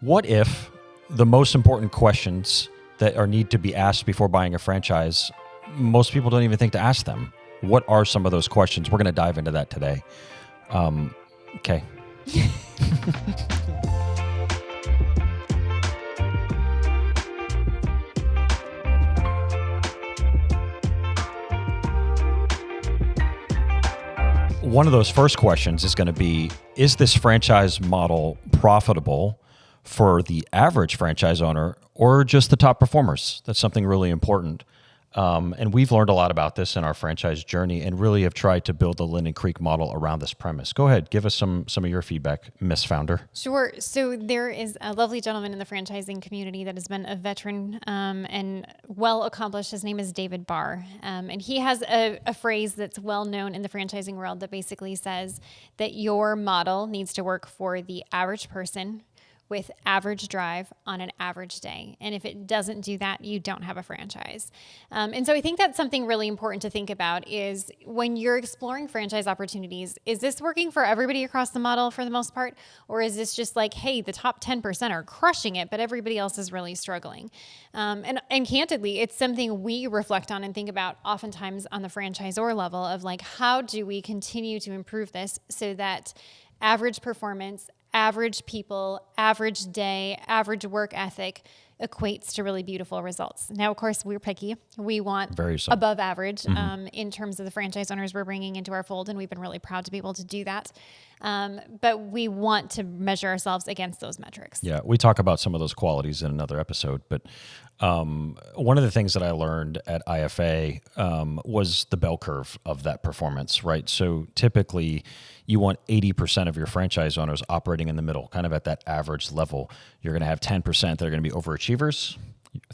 What if the most important questions that are need to be asked before buying a franchise, most people don't even think to ask them? What are some of those questions? We're going to dive into that today. Okay. One of those first questions is going to be, is this franchise model profitable for the average franchise owner or just the top performers? That's something really important. And we've learned a lot about this in our franchise journey and really have tried to build the Linden Creek model around this premise. Go ahead, give us some of your feedback, Miss Founder. Sure. So there is a lovely gentleman in the franchising community that has been a veteran and well accomplished. His name is David Barr. And he has a phrase that's well known in the franchising world that basically says that your model needs to work for the average person with average drive on an average day. And if it doesn't do that, you don't have a franchise. And so I think that's something really important to think about is when you're exploring franchise opportunities, is this working for everybody across the model for the most part? Or is this just like, hey, the top 10% are crushing it, but everybody else is really struggling? And candidly, it's something we reflect on and think about oftentimes on the franchisor level of like, how do we continue to improve this so that average performance, average people, average day, average work ethic equates to really beautiful results. Now, of course, we're picky. We want above average in terms of the franchise owners we're bringing into our fold, and we've been really proud to be able to do that. But we want to measure ourselves against those metrics. Yeah, we talk about some of those qualities in another episode, but one of the things that I learned at IFA was the bell curve of that performance, right? So typically you want 80% of your franchise owners operating in the middle, kind of at that average level. You're going to have 10% that are going to be overachievers.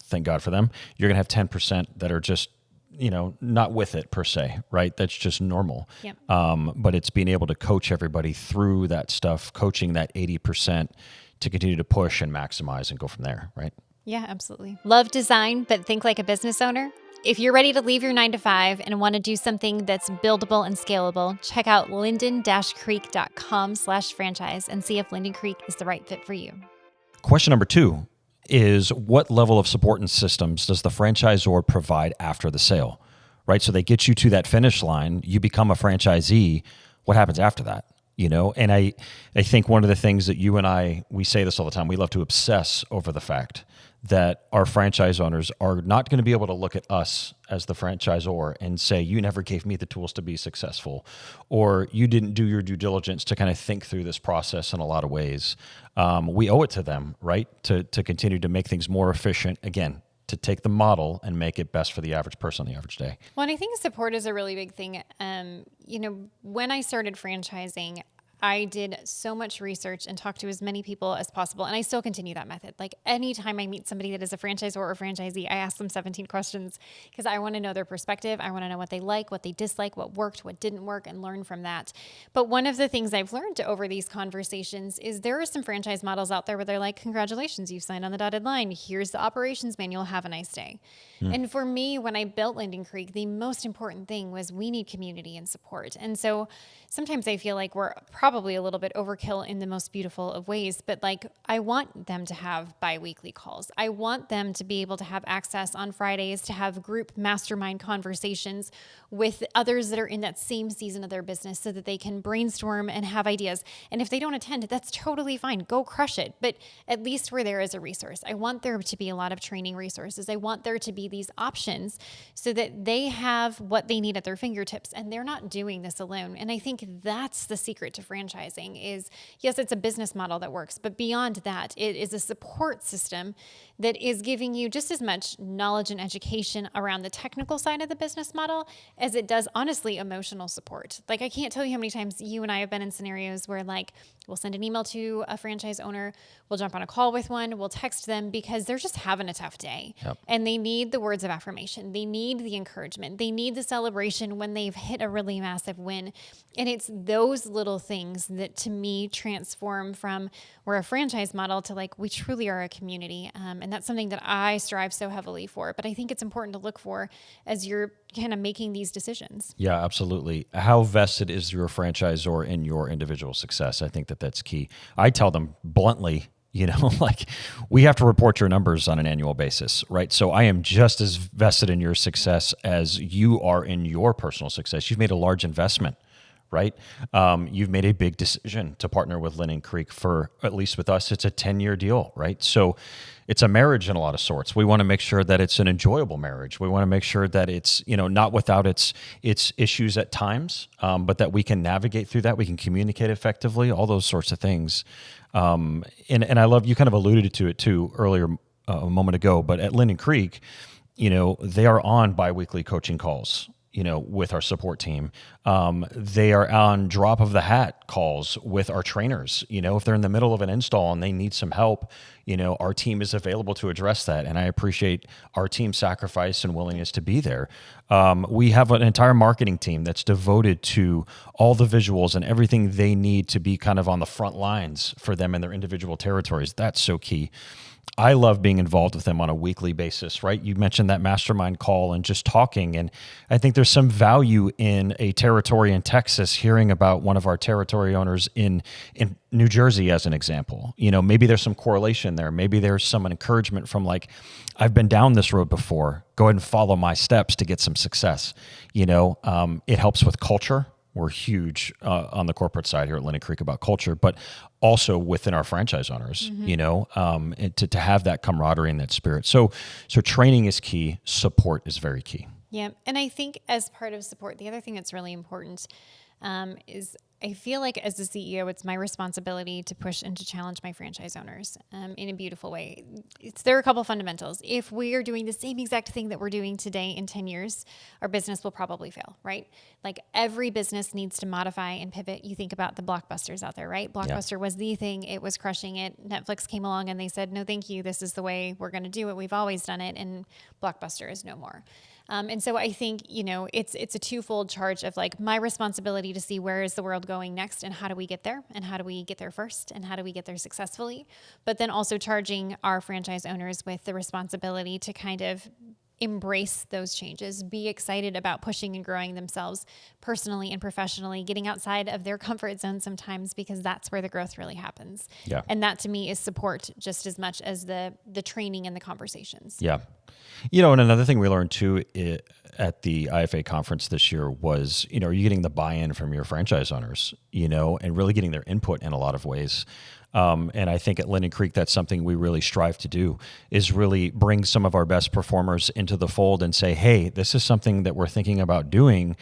Thank God for them. You're going to have 10% that are just, not with it per se, right? That's just normal. Yep. But it's being able to coach everybody through that stuff, coaching that 80% to continue to push and maximize and go from there, right? Yeah, absolutely. Love design, but think like a business owner? If you're ready to leave your 9-to-5 and want to do something that's buildable and scalable, check out linden-creek.com/franchise and see if Linden Creek is the right fit for you. Question number 2 is, what level of support and systems does the franchisor provide after the sale, right? So they get you to that finish line, you become a franchisee. What happens after that? And I think one of the things that you and we say this all the time, we love to obsess over the fact that our franchise owners are not going to be able to look at us as the franchisor and say, you never gave me the tools to be successful, or you didn't do your due diligence to kind of think through this process in a lot of ways. We owe it to them, right? To continue to make things more efficient, again, to take the model and make it best for the average person on the average day. Well, and I think support is a really big thing. When I started franchising, I did so much research and talked to as many people as possible. And I still continue that method. Like anytime I meet somebody that is a franchisor or franchisee, I ask them 17 questions because I want to know their perspective. I want to know what they like, what they dislike, what worked, what didn't work, and learn from that. But one of the things I've learned over these conversations is there are some franchise models out there where they're like, congratulations, you've signed on the dotted line. Here's the operations manual. Have a nice day. And for me, when I built Linden Creek, the most important thing was we need community and support. And so sometimes I feel like we're probably a little bit overkill in the most beautiful of ways, but like I want them to have bi-weekly calls. I want them to be able to have access on Fridays to have group mastermind conversations with others that are in that same season of their business so that they can brainstorm and have ideas. And if they don't attend, that's totally fine. Go crush it. But at least we're there as a resource. I want there to be a lot of training resources. I want there to be these options so that they have what they need at their fingertips and they're not doing this alone. And I think that's the secret to franchising is, yes, it's a business model that works, but beyond that, it is a support system that is giving you just as much knowledge and education around the technical side of the business model as it does, honestly, emotional support. Like, I can't tell you how many times you and I have been in scenarios where, like, we'll send an email to a franchise owner, we'll jump on a call with one, we'll text them because they're just having a tough day. Yep. And they need the words of affirmation. They need the encouragement. They need the celebration when they've hit a really massive win. And it's those little things that, to me, transform from we're a franchise model to like we truly are a community. And that's something that I strive so heavily for. But I think it's important to look for as you're kind of making these decisions. Yeah, absolutely. How vested is your franchisor in your individual success? I think that that's key. I tell them bluntly, Like we have to report your numbers on an annual basis, right? So I am just as vested in your success as you are in your personal success. You've made a large investment, right? You've made a big decision to partner with Linden Creek for, at least with us, it's a 10-year deal, right? So it's a marriage in a lot of sorts. We want to make sure that it's an enjoyable marriage. We want to make sure that it's, not without its issues at times, but that we can navigate through that. We can communicate effectively, all those sorts of things. And I love, you kind of alluded to it too earlier, a moment ago, but at Linden Creek, they are on biweekly coaching calls, with our support team. They are on drop of the hat calls with our trainers. If they're in the middle of an install and they need some help, our team is available to address that. And I appreciate our team's sacrifice and willingness to be there. We have an entire marketing team that's devoted to all the visuals and everything they need to be kind of on the front lines for them in their individual territories. That's so key. I love being involved with them on a weekly basis, right? You mentioned that mastermind call and just talking. And I think there's some value in a territory in Texas hearing about one of our territory owners in New Jersey as an example. Maybe there's some correlation there. Maybe there's some encouragement from like, I've been down this road before. Go ahead and follow my steps to get some success. It helps with culture. We're huge on the corporate side here at Linden Creek about culture, but also within our franchise owners, and to have that camaraderie and that spirit. So training is key. Support is very key. Yeah. And I think as part of support, the other thing that's really important is I feel like as the CEO, it's my responsibility to push and to challenge my franchise owners in a beautiful way. There are a couple fundamentals. If we are doing the same exact thing that we're doing today in 10 years, our business will probably fail, right? Like every business needs to modify and pivot. You think about the Blockbusters out there, right? Blockbuster was the thing. It was crushing it. Netflix came along and they said, no, thank you. This is the way we're going to do it. We've always done it. And Blockbuster is no more. And so I think, it's a twofold charge of like my responsibility to see where is the world going next and how do we get there and how do we get there first and how do we get there successfully, but then also charging our franchise owners with the responsibility to kind of embrace those changes, be excited about pushing and growing themselves personally and professionally, getting outside of their comfort zone sometimes because that's where the growth really happens. Yeah. And that to me is support just as much as the training and the conversations. Yeah. And another thing we learned too at the IFA conference this year was, are you getting the buy-in from your franchise owners, and really getting their input in a lot of ways. And I think at Linden Creek, that's something we really strive to do, is really bring some of our best performers into the fold and say, hey, this is something that we're thinking about doing.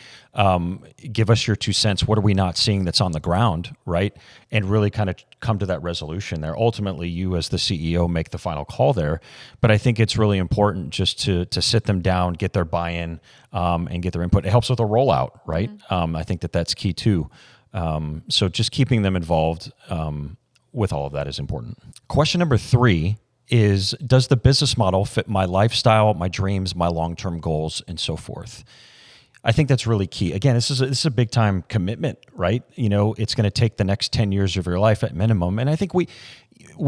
Give us your 2 cents. What are we not seeing that's on the ground, right? And really kind of come to that resolution there. Ultimately, you as the CEO make the final call there. But I think it's really important just to sit them down, get their buy-in, and get their input. It helps with a rollout, right? Mm-hmm. I think that's key too. So just keeping them involved with all of that is important. Question number 3 is, does the business model fit my lifestyle, my dreams, my long-term goals, and so forth? I think that's really key. Again, this is a big time commitment, right? It's going to take the next 10 years of your life at minimum. And I think we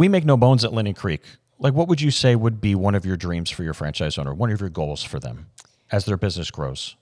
make no bones at Linden Creek. Like, what would you say would be one of your dreams for your franchise owner, one of your goals for them as their business grows?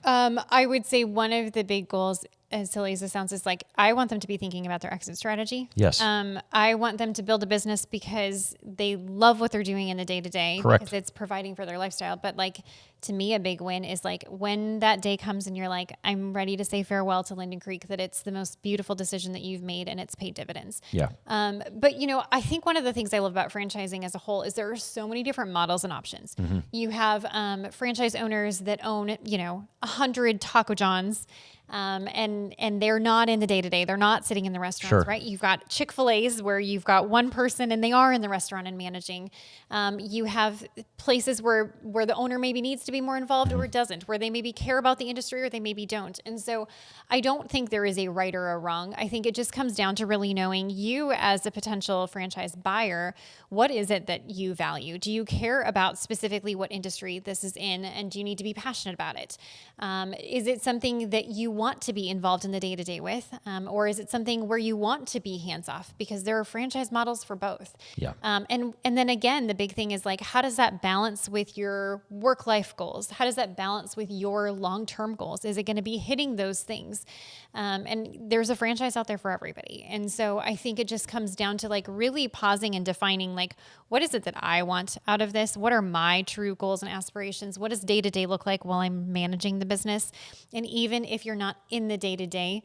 I would say one of the big goals, as silly as it sounds, is like, I want them to be thinking about their exit strategy. Yes. I want them to build a business because they love what they're doing in the day to day. Correct. Because it's providing for their lifestyle. But like, to me, a big win is like when that day comes and you're like, I'm ready to say farewell to Linden Creek, that it's the most beautiful decision that you've made and it's paid dividends. Yeah. But I think one of the things I love about franchising as a whole is there are so many different models and options. Mm-hmm. You have franchise owners that own, 100 Taco Johns. And they're not in the day-to-day. They're not sitting in the restaurants, right? You've got Chick-fil-A's where you've got one person and they are in the restaurant and managing. You have places where the owner maybe needs to be more involved or doesn't, where they maybe care about the industry or they maybe don't. And so I don't think there is a right or a wrong. I think it just comes down to really knowing you as a potential franchise buyer. What is it that you value? Do you care about specifically what industry this is in? And do you need to be passionate about it? Is it something that you want to be involved in the day-to-day with? Or is it something where you want to be hands-off? Because there are franchise models for both. Yeah. And then again, the big thing is like, how does that balance with your work-life goals? How does that balance with your long-term goals? Is it going to be hitting those things? And there's a franchise out there for everybody. And so I think it just comes down to like really pausing and defining like, what is it that I want out of this? What are my true goals and aspirations? What does day-to-day look like while I'm managing the business? And even if you're not in the day-to-day,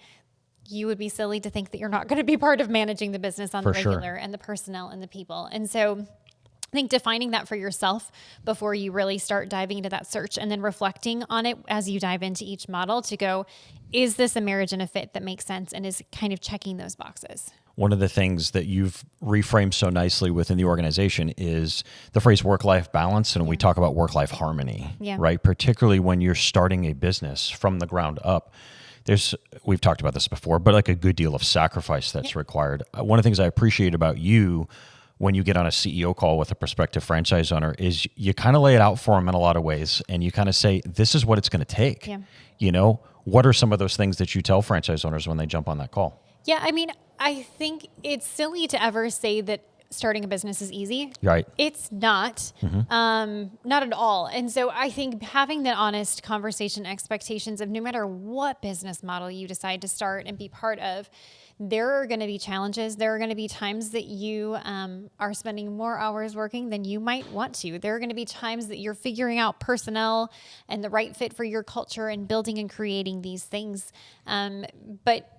you would be silly to think that you're not going to be part of managing the business on the regular and the personnel and the people. And so I think defining that for yourself before you really start diving into that search, and then reflecting on it as you dive into each model to go, is this a marriage and a fit that makes sense and is kind of checking those boxes? One of the things that you've reframed so nicely within the organization is the phrase work-life balance. And we talk about work-life harmony, right? Particularly when you're starting a business from the ground up. We've talked about this before, but like a good deal of sacrifice that's required. One of the things I appreciate about you when you get on a CEO call with a prospective franchise owner is you kind of lay it out for them in a lot of ways. And you kind of say, this is what it's going to take. Yeah. You know, what are some of those things that you tell franchise owners when they jump on that call? Yeah, I mean, I think it's silly to ever say that starting a business is easy. Right. It's not, not at all. And so I think having that honest conversation, expectations of no matter what business model you decide to start and be part of, there are going to be challenges. There are going to be times that you are spending more hours working than you might want to. There are going to be times that you're figuring out personnel and the right fit for your culture and building and creating these things. But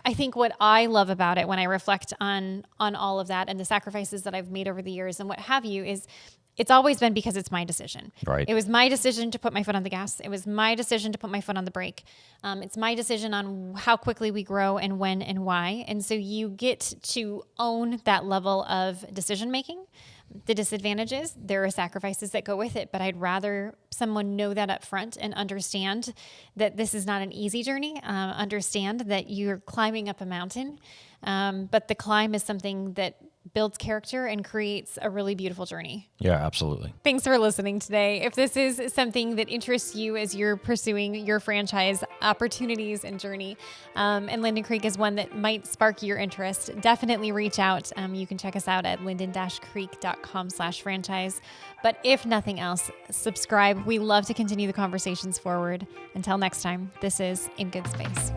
I think what I love about it when I reflect on all of that and the sacrifices that I've made over the years and what have you is it's always been because it's my decision. Right. It was my decision to put my foot on the gas. It was my decision to put my foot on the brake. It's my decision on how quickly we grow and when and why. And so you get to own that level of decision making. The disadvantages, there are sacrifices that go with it, but I'd rather someone know that up front and understand that this is not an easy journey. Understand that you're climbing up a mountain, but the climb is something that builds character and creates a really beautiful journey. Yeah, absolutely. Thanks for listening today. If this is something that interests you as you're pursuing your franchise opportunities and journey, and Linden Creek is one that might spark your interest, definitely reach out. You can check us out at linden-creek.com/franchise. But if nothing else, subscribe. We love to continue the conversations forward. Until next time, this is In Good Space.